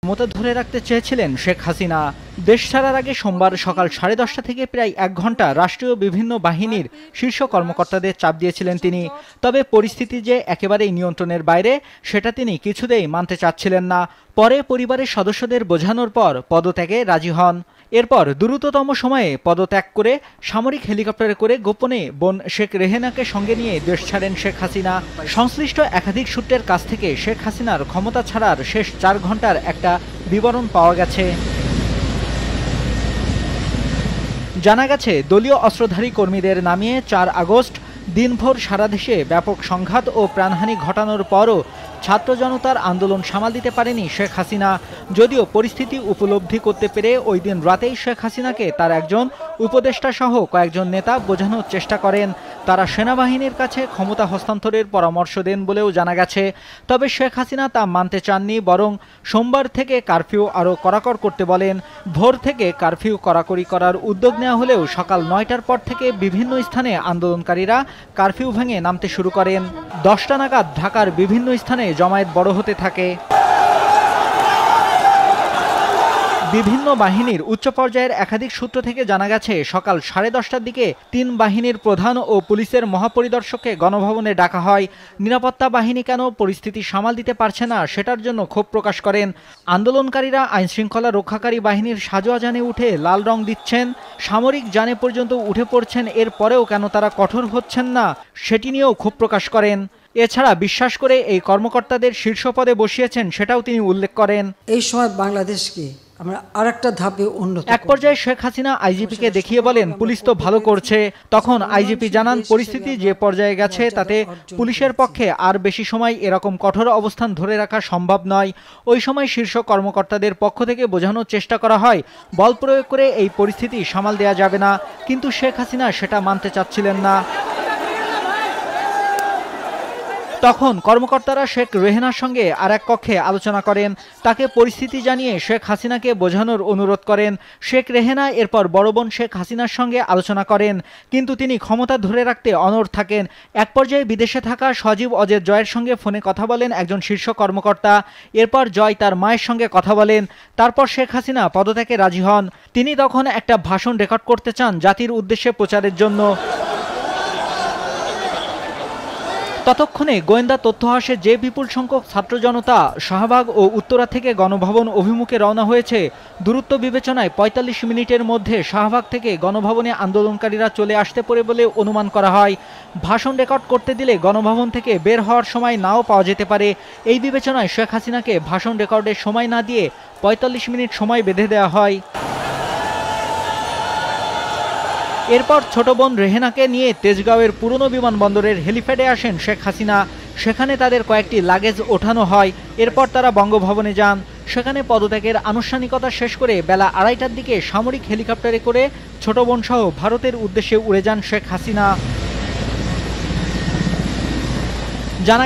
ক্ষমতা ধরে রাখতে চেয়েছিলেন শেখ হাসিনা। দেশ ছাড়ার আগে সোমবার সকাল 10:30 থেকে প্রায় 1 ঘন্টা রাষ্ট্রীয় বিভিন্ন বাহিনীর শীর্ষ কর্মকর্তাদের চাপ দিয়েছিলেন তিনি। তবে পরিস্থিতি যে একেবারেই নিয়ন্ত্রণের বাইরে সেটা তিনি কিছুতেই মানতে চাচ্ছিলেন না। পরে পরিবারের সদস্যদের বোঝানোর পর পদত্যাগে রাজি হন। এরপর দ্রুততম সময়ে পদত্যাগ করে সামরিক হেলিকপ্টারে করে গোপনে বোন শেখ রেহেনাকে সঙ্গে নিয়ে দেশ ছাড়েন শেখ হাসিনা। সংশ্লিষ্ট একাধিক সূত্রের কাছ থেকে শেখ হাসিনার ক্ষমতা ছাড়ার শেষ 4 ঘন্টার একটা বিবরণ পাওয়া গেছে। জানা গেছে, দলীয় অস্ত্রধারী কর্মীদের নামিয়ে 4 আগস্ট দিনভর সারা দেশে ব্যাপক সংঘাত ও প্রাণহানি ঘটানোর পরও ছাত্র জনতার আন্দোলন সামাল দিতে পারেনি শেখ হাসিনা। যদিও পরিস্থিতি উপলব্ধি করতে পেরে ওই দিন রাতেই শেখ হাসিনাকে তার একজন উপদেষ্টা সহ কয়েকজন নেতা বোঝানোর চেষ্টা করেন। তারা সেনাবাহিনীর কাছে ক্ষমতা হস্তান্তরের পরামর্শ দেন বলেও জানা গেছে। তবে শেখ হাসিনা তা মানতে চাননি, বরং সোমবার থেকে কারফিউ আরও কড়াকড় করতে বলেন। ভোর থেকে কারফিউ কড়াকড়ি করার উদ্যোগ নেওয়া হলেও সকাল 9টার পর থেকে বিভিন্ন স্থানে আন্দোলনকারীরা কারফিউ ভেঙে নামতে শুরু করেন। 10টা নাগাদ ঢাকার বিভিন্ন স্থানে জমায়েত বড় হতে থাকে। বিভিন্ন বাহিনীর উচ্চ পর্যায়ের একাধিক সূত্র থেকে জানা গেছে, সকাল 10:30টার দিকে 3 বাহিনীর প্রধান ও পুলিশের মহাপরিদর্শককে গণভবনে ডাকা হয়। নিরাপত্তা বাহিনী কেন পরিস্থিতি সামাল দিতে পারছে না সেটার জন্য ক্ষোভ প্রকাশ করেন। আন্দোলনকারীরা আইনশৃঙ্খলা রক্ষাকারী বাহিনীর সাজোয়া যানে উঠে লাল রং দিচ্ছেন, সামরিক যানে পর্যন্ত উঠে পড়ছেন, এরপরেও কেন তারা কঠোর হচ্ছেন না সেটি নিয়েও ক্ষোভ প্রকাশ করেন। এছাড়া বিশ্বাস করে এই কর্মকর্তাদের শীর্ষ পদে বসিয়েছেন সেটাও তিনি উল্লেখ করেন। এই সময় বাংলাদেশকে আমরা আরেকটা ধাপে উন্নত। এক পর্যায়ে শেখ হাসিনা আইজিপিকে দেখিয়ে বলেন, পুলিশ তো ভালো করছে। তখন আইজিপি জানান, পরিস্থিতি যে পর্যায়ে গেছে তাতে পুলিশের পক্ষে আর বেশি সময় এরকম কঠোর অবস্থান ধরে রাখা সম্ভব নয়। ওই সময় শীর্ষ কর্মকর্তাদের পক্ষ থেকে বোঝানোর চেষ্টা করা হয় বল প্রয়োগ করে এই পরিস্থিতি সামাল দেওয়া যাবে না, কিন্তু শেখ হাসিনা সেটা মানতে চাচ্ছিলেন না। তখন কর্মকর্তারা শেখ রেহেনার সঙ্গে আর এক কক্ষে আলোচনা করেন। তাকে পরিস্থিতি জানিয়ে শেখ হাসিনাকে বোঝানোর অনুরোধ করেন। শেখ রেহেনা এরপর বড় বোন শেখ হাসিনার সঙ্গে আলোচনা করেন, কিন্তু তিনি ক্ষমতা ধরে রাখতে অনড় থাকেন। এক পর্যায়ে বিদেশে থাকা সজীব অজের জয়ের সঙ্গে ফোনে কথা বলেন একজন শীর্ষ কর্মকর্তা। এরপর জয় তার মায়ের সঙ্গে কথা বলেন। তারপর শেখ হাসিনা পদত্যাগে রাজি হন। তিনি তখন একটা ভাষণ রেকর্ড করতে চান জাতির উদ্দেশ্যে প্রচারের জন্য। ততক্ষণে গোয়েন্দা তথ্য আসে যে বিপুল সংখ্যক ছাত্র জনতা শাহবাগ ও উত্তরা থেকে গণভবন অভিমুখে রওনা হয়েছে। দূরত্ব বিবেচনায় 45 মিনিটের মধ্যে শাহবাগ থেকে গণভবনে আন্দোলনকারীরা চলে আসতে পারে বলে অনুমান করা হয়। ভাষণ রেকর্ড করতে দিলে গণভবন থেকে বের হওয়ার সময় নাও পাওয়া যেতে পারে। এই বিবেচনায় শেখ হাসিনাকে ভাষণ রেকর্ডের সময় না দিয়ে 45 মিনিট সময় বেঁধে দেওয়া হয়। এরপর ছোট বোন রেহেনাকে নিয়ে তেজগাঁওয়ের পুরনো বিমানবন্দরের হেলিপ্যাডে আসেন শেখ হাসিনা। সেখানে তাদের কয়েকটি লাগেজ ওঠানো হয়। এরপর তারা বঙ্গভবনে যান। সেখানে পদত্যাগের আনুষ্ঠানিকতা শেষ করে বেলা 2:30টার দিকে সামরিক হেলিকপ্টারে করে ছোট বোন সহ ভারতের উদ্দেশ্যে উড়ে যান শেখ হাসিনা। জানা